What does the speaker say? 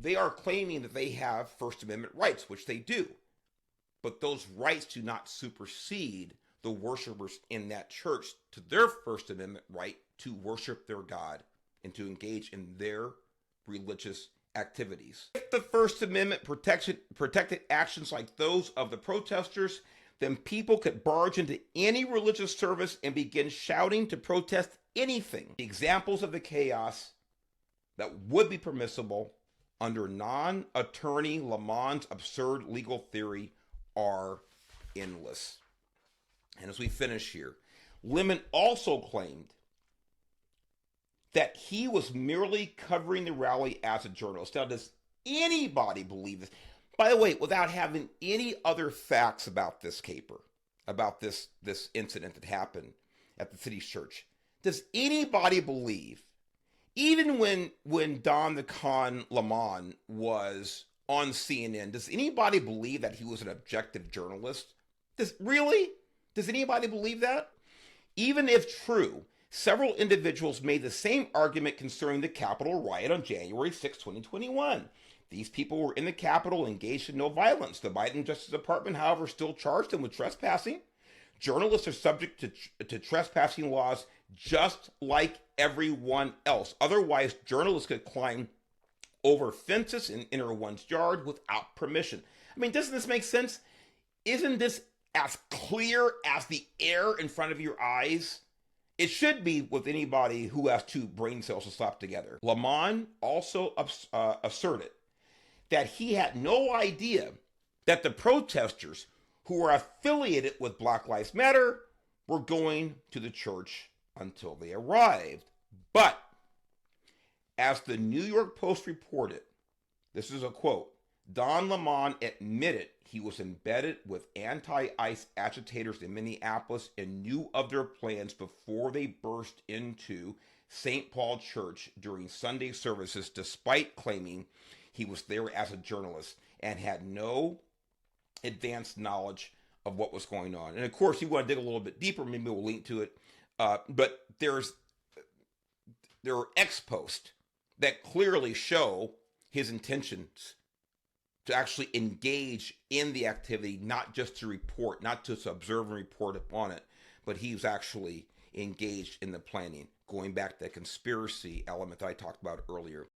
they are claiming that they have First Amendment rights, which they do. But those rights do not supersede the worshipers in that church to their First Amendment right to worship their God and to engage in their religious activities. If the First Amendment protected actions like those of the protesters, then people could barge into any religious service and begin shouting to protest anything. The examples of the chaos that would be permissible under non-attorney Lamont's absurd legal theory are endless. And as we finish here, Lemon also claimed that he was merely covering the rally as a journalist. Now, does anybody believe this? By the way, without having any other facts about this caper, about this incident that happened at the city's church, does anybody believe, even when Don the Con Lemon was on CNN, does anybody believe that he was an objective journalist? Does anybody believe that? Even if true, several individuals made the same argument concerning the Capitol riot on January 6, 2021. These people were in the Capitol, engaged in no violence. The Biden Justice Department, however, still charged them with trespassing. Journalists are subject to trespassing laws just like everyone else. Otherwise, journalists could climb over fences and enter one's yard without permission. I mean, doesn't this make sense? Isn't this as clear as the air in front of your eyes? It should be with anybody who has two brain cells to slap together. Lemon also asserted that he had no idea that the protesters who were affiliated with Black Lives Matter were going to the church until they arrived. But as the New York Post reported, this is a quote, Don Lemon admitted he was embedded with anti-ICE agitators in Minneapolis and knew of their plans before they burst into St. Paul Church during Sunday services, despite claiming he was there as a journalist and had no advanced knowledge of what was going on. And of course, you want to dig a little bit deeper, maybe we'll link to it. But there are ex post that clearly show his intentions to actually engage in the activity, not just to report, not just to observe and report upon it, but he's actually engaged in the planning, going back to the conspiracy element that I talked about earlier.